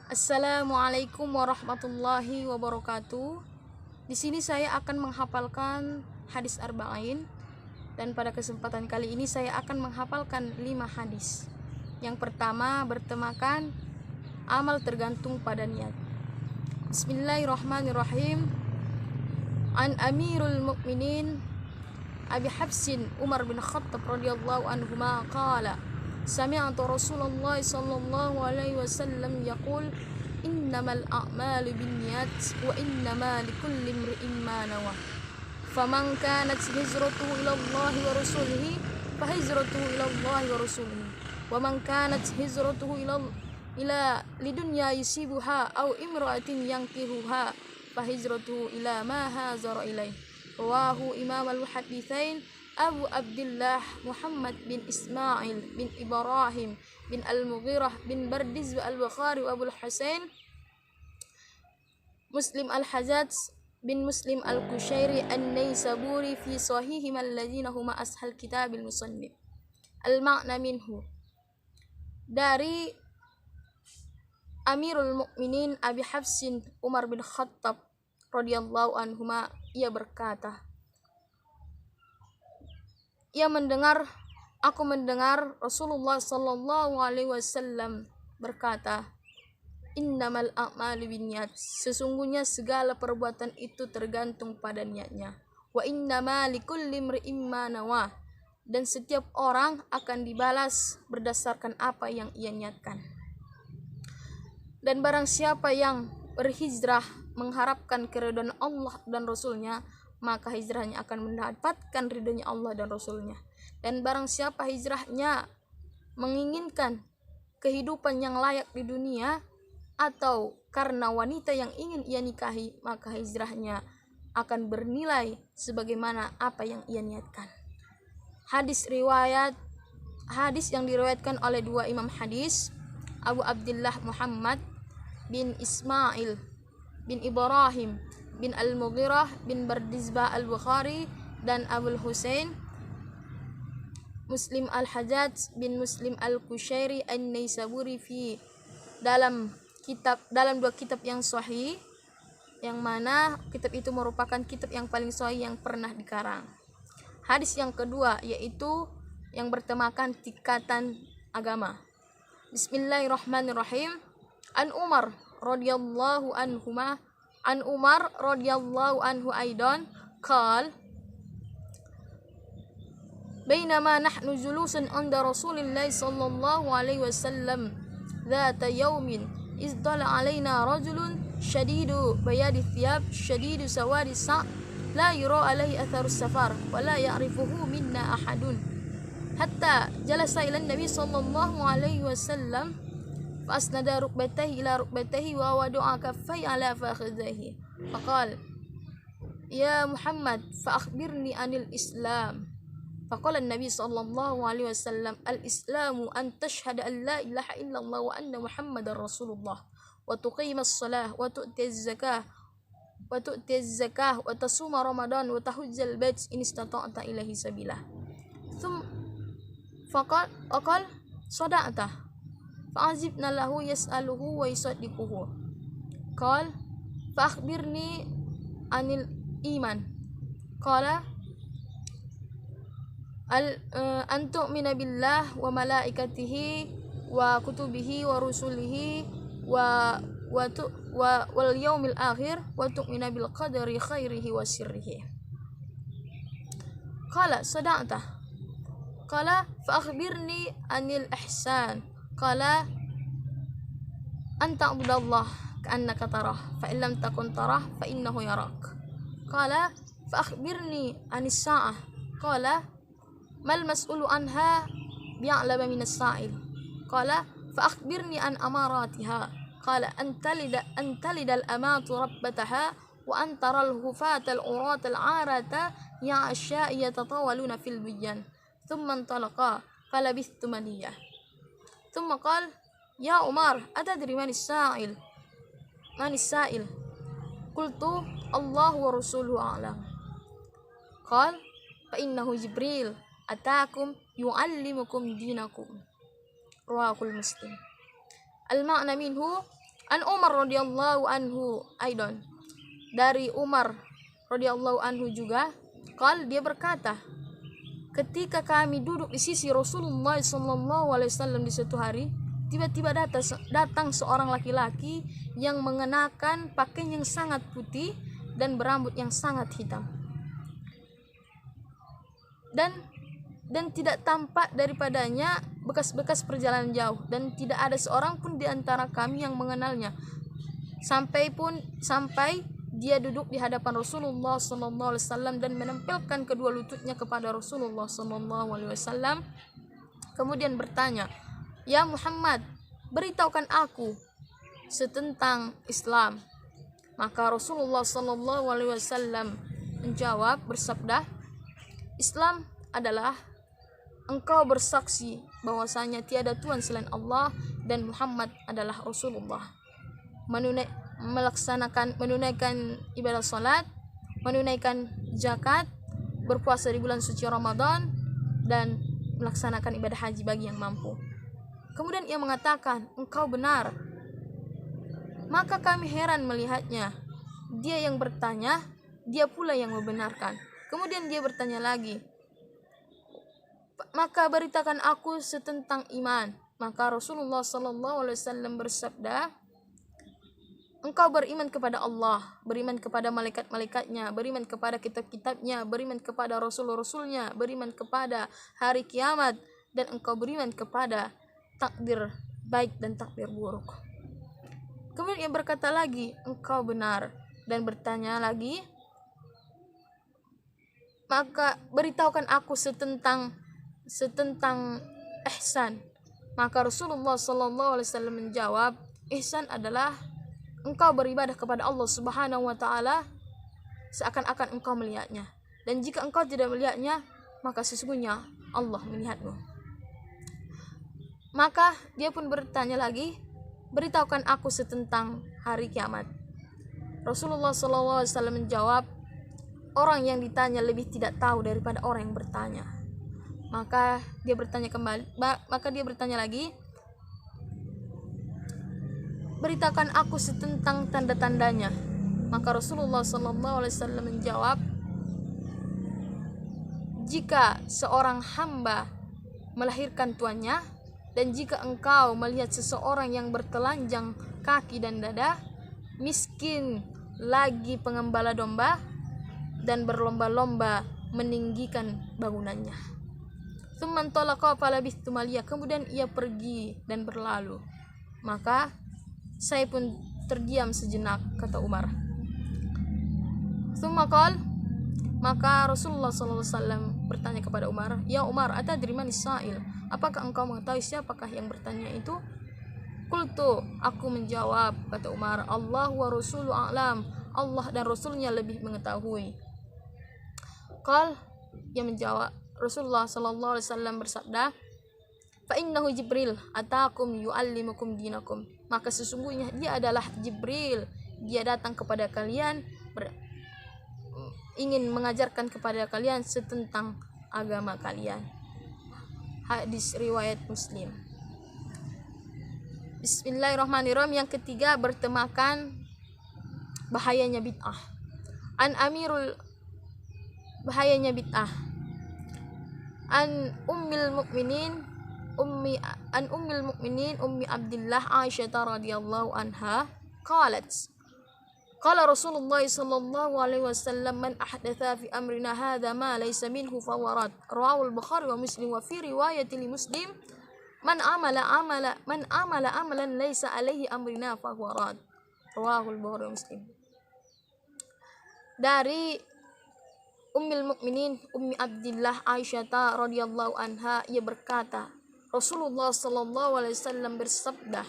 Assalamualaikum warahmatullahi wabarakatuh. Di sini saya akan menghafalkan hadis arba'in, dan pada kesempatan kali ini saya akan menghafalkan 5 hadis. Yang pertama bertemakan amal tergantung pada niat. Bismillahirrahmanirrahim. An Amirul Mukminin Abi Hafsin Umar bin Khattab radhiyallahu anhuma qala sami'tu Rasulullah sallallahu alaihi wasallam yaqul innamal a'malu binniyat wa innama likulli imri'in ma nawa faman kanat hijratuhu ila Allah wa rasulihi fa hijratuhu ila Allah wa rasulihi wa man kanat hijratuhu ila lidunya yusibuha aw imra'atin yankihuha fa hijratuhu ila ma hajara ilaih. Rawahu Imam al-Muhadditsain Abu Abdullah Muhammad bin Ismail bin Ibrahim bin Al-Mughirah bin Bardiz al-Bukhari wa Abu al-Husain Muslim al-Hajjaj bin Muslim al-Kushairi an-Naisaburi fi sahihim alladhina huma ashal kitabil musannif. Al-ma'na minhu, dari Amirul Mukminin Abi Hafsin Umar bin Khattab radhiyallahu anhuma, ia berkata, aku mendengar Rasulullah sallallahu alaihi wasallam berkata, innamal a'malu binniyat, sesungguhnya segala perbuatan itu tergantung pada niatnya. Wa innama likulli imri'in ma nawa, dan setiap orang akan dibalas berdasarkan apa yang ia niatkan. Dan barang siapa yang berhijrah mengharapkan keridhaan Allah dan Rasulnya, maka hijrahnya akan mendapatkan ridhonya Allah dan Rasulnya. Dan barang siapa hijrahnya menginginkan kehidupan yang layak di dunia atau karena wanita yang ingin ia nikahi, maka hijrahnya akan bernilai sebagaimana apa yang ia niatkan. Hadis yang diriwayatkan oleh dua imam hadis, Abu Abdullah Muhammad bin Ismail bin Ibrahim bin Al-Mughirah bin Bardizbah al-Bukhari dan Abul Husain Muslim al-Hajjaj bin Muslim al-Kushairi an-Naisaburi dalam dua kitab yang sahih, yang mana kitab itu merupakan kitab yang paling sahih yang pernah dikarang. Hadis yang kedua yaitu yang bertemakan tingkatan agama. Bismillahirrahmanirrahim. An Umar radhiyallahu anhu aidan qal bainama nahnu julusun 'inda Rasulillah sallallahu alaihi wasallam dzata yaumin izdala 'alaina rajulun shadidu bayadi thiyab shadidu sawadi sa' la yura alaihi atharus safar wa la ya'rifuhu minna ahadun hatta jalasa ila nabi sallallahu alaihi wasallam فأسند ركبتيه إلى ركبتيه ووضع كفيه على فخذيه فقال يا محمد فأخبرني عن الإسلام فقال النبي صلى الله عليه وسلم الإسلام أن تشهد أن لا إله إلا الله وأن محمد رسول الله وتقيم الصلاة وتؤتي الزكاة وتصوم رمضان وتحج البيت إن استطعت إليه سبيلا ثم فقال صدقت فعجبنا له يسأله ويصدقه قال فأخبرني عن الإيمان قال أن تؤمن بالله وملائكته وكتبه ورسله واليوم الآخر وتؤمن بالقدر خيره وشره قال صدقت قال فأخبرني عن الإحسان قال أن تعبد الله كأنك تراه فإن لم تكن تراه فإنه يراك قال فأخبرني عن الساعة قال ما المسؤول عنها بأعلم من السائل قال فأخبرني عن أماراتها قال أن تلد الأمات ربتها وأن ترى الهفاة العراة العارة يعشاء يتطاولون في البنيان ثم انطلقا فلبثت مليا ثم قال يا عمر أتدري من السائل قلت الله ورسوله أعلم قال فإنه جبريل أتاكم يعلمكم دينكم. Rawahul Muslim. Al-ma'na minhu, An Umar radhiyallahu anhu aidan, dari Umar radhiyallahu anhu juga, dia berkata, ketika kami duduk di sisi Rasulullah sallallahu alaihi wasallam di suatu hari, tiba-tiba datang seorang laki-laki yang mengenakan pakaian yang sangat putih dan berambut yang sangat hitam. Dan tidak tampak daripadanya bekas-bekas perjalanan jauh, dan tidak ada seorang pun di antara kami yang mengenalnya. Sampai dia duduk di hadapan Rasulullah sallallahu alaihi wasallam dan menempelkan kedua lututnya kepada Rasulullah sallallahu alaihi wasallam. Kemudian bertanya, "Ya Muhammad, beritahukan aku tentang Islam." Maka Rasulullah sallallahu alaihi wasallam menjawab, bersabda, "Islam adalah engkau bersaksi bahwasanya tiada Tuhan selain Allah dan Muhammad adalah Rasulullah, menunaikan ibadah salat, menunaikan zakat, berpuasa di bulan suci Ramadan, dan melaksanakan ibadah haji bagi yang mampu." Kemudian ia mengatakan, "Engkau benar." Maka kami heran melihatnya. Dia yang bertanya, dia pula yang membenarkan. Kemudian dia bertanya lagi, "Maka beritakan aku tentang iman." Maka Rasulullah sallallahu alaihi wasallam bersabda, "Engkau beriman kepada Allah, beriman kepada malaikat-malaikatnya, beriman kepada kitab-kitabnya, beriman kepada rasul-rasulnya, beriman kepada hari kiamat, dan engkau beriman kepada takdir baik dan takdir buruk." Kemudian ia berkata lagi, "Engkau benar." Dan bertanya lagi, "Maka beritahukan aku tentang ihsan." Maka Rasulullah sallallahu alaihi wasallam menjawab, "Ihsan adalah engkau beribadah kepada Allah Subhanahu wa taala seakan-akan engkau melihatnya, dan jika engkau tidak melihatnya, maka sesungguhnya Allah melihatmu." Maka dia pun bertanya lagi, "Beritahukan aku tentang hari kiamat." Rasulullah SAW menjawab, "Orang yang ditanya lebih tidak tahu daripada orang yang bertanya." Maka dia bertanya lagi, "Beritakan aku tentang tanda-tandanya." Maka Rasulullah SAW menjawab, "Jika seorang hamba melahirkan tuannya, dan jika engkau melihat seseorang yang bertelanjang kaki dan dada, miskin lagi pengembala domba, dan berlomba-lomba meninggikan bangunannya." Tsumman talaqa falabithtu maliya. Kemudian ia pergi dan berlalu. Maka saya pun terdiam sejenak, kata Umar. Tsumma qala, maka Rasulullah SAW bertanya kepada Umar, "Ya Umar, atadri manis sa'il? Apakah engkau mengetahui siapakah yang bertanya itu?" Qultu, aku menjawab, kata Umar, "Allah wa rasulu a'lam." Allah dan Rasulnya lebih mengetahui. Ia menjawab, Rasulullah SAW bersabda, "Fa innahu Jibril atakum yu'allimukum dinakum." Maka sesungguhnya dia adalah Jibril. Dia datang kepada kalian, ingin mengajarkan kepada kalian tentang agama kalian. Hadis riwayat Muslim. Bismillahirrahmanirrahim. Yang ketiga, bertemakan bahayanya bid'ah. Bahayanya bid'ah. An ummil mukminin ummi Abdillah Aisyah radhiyallahu anha qalat, qala Rasulullah sallallahu alaihi wasallam, "Man ahdatha fi amrina hadha ma laysa minhu fa huwa rad." Rawahu al-Bukhari wa Muslim. Wa fi riwayat li Muslim, man amala amalan laysa alaihi amrina fa huwa rad. Rawahu al-Bukhari wa Muslim. Dari Ummul Mukminin Ummi Abdillah Aisyah radhiyallahu anha, ia berkata, Rasulullah sallallahu alaihi wasallam bersabda,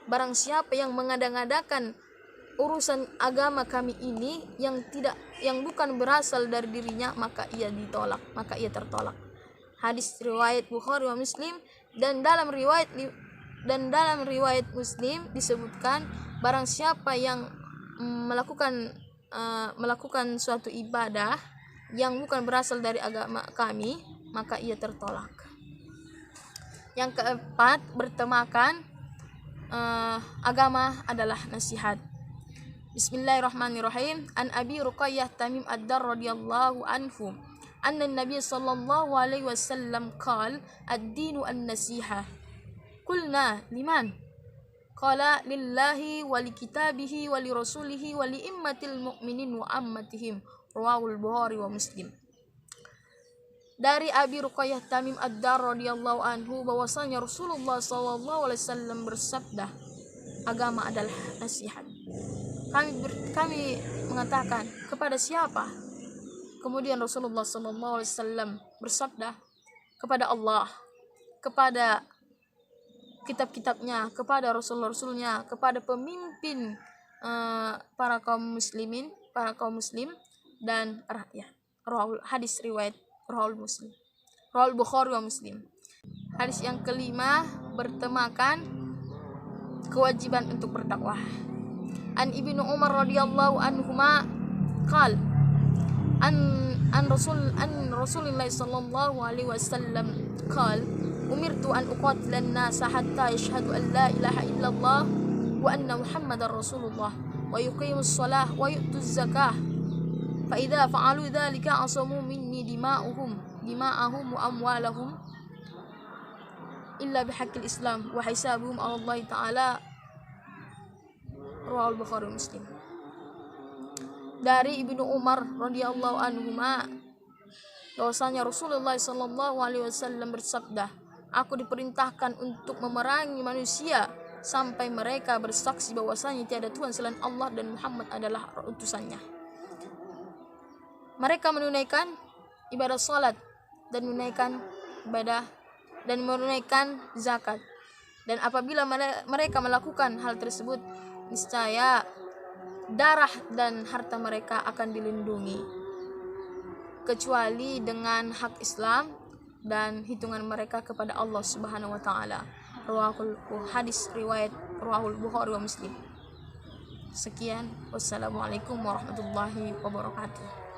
"Barang siapa yang mengada-ngadakan urusan agama kami ini yang bukan berasal dari dirinya, maka ia tertolak." Hadis riwayat Bukhari wa Muslim. Dan dalam riwayat Muslim disebutkan, barang siapa yang melakukan suatu ibadah yang bukan berasal dari agama kami, maka ia tertolak. Yang keempat, bertemakan agama adalah nasihat. Bismillahirrahmanirrahim. An Abi Ruqayyah Tamim Ad-Dar radhiyallahu anhu anna Nabi sallallahu alaihi wasallam qala ad-dinu an-nasiha. Qulna liman? Qala lillahi wa li kitabihi wa li rasulihi wa li immatil mu'minin wa ammatihim. Rawahul Bukhari wa Muslim. Dari Abi Ruqayyah Tamim Ad-Dar radhiyallahu anhu bahwasanya Rasulullah sallallahu alaihi wasallam bersabda, agama adalah nasihat. Kami mengatakan, kepada siapa? Kemudian Rasulullah sallallahu alaihi wasallam bersabda, kepada Allah, kepada kitab-kitabnya, kepada rasul-rasulnya, kepada pemimpin para kaum muslim dan rakyat. Hadis riwayat Rawahul Bukhari wa Muslim. Hadis yang kelima bertemakan kewajiban untuk berdakwah. An Ibnu Umar radhiyallahu anhuma qal an Rasulillah sallallahu alaihi wasallam qal umirtu an uqatila an-nasa hatta yashhadu an la ilaha illallah wa anna Muhammadar Rasulullah wa yuqimus shalah wa yu'tuz zakah fa idza fa'alu dzalika asamu minni dima'ahum wa amwalahum illa bihaqqil Islam wa hisabuhum 'ala Allah ta'ala. Rawahul Bukhari Muslim. Dari Ibnu Umar radhiyallahu anhuma bahwasanya Rasulullah sallallahu alaihi wasallam bersabda, aku diperintahkan untuk memerangi manusia sampai mereka bersaksi bahwasanya tiada Tuhan selain Allah dan Muhammad adalah utusannya. Mereka menunaikan ibadah salat dan menunaikan zakat. Dan apabila mereka melakukan hal tersebut, niscaya darah dan harta mereka akan dilindungi kecuali dengan hak Islam dan hitungan mereka kepada Allah Subhanahu wa taala. Hadis riwayat Rawahul Bukhari wa Muslim. Sekian, wassalamualaikum warahmatullahi wabarakatuh.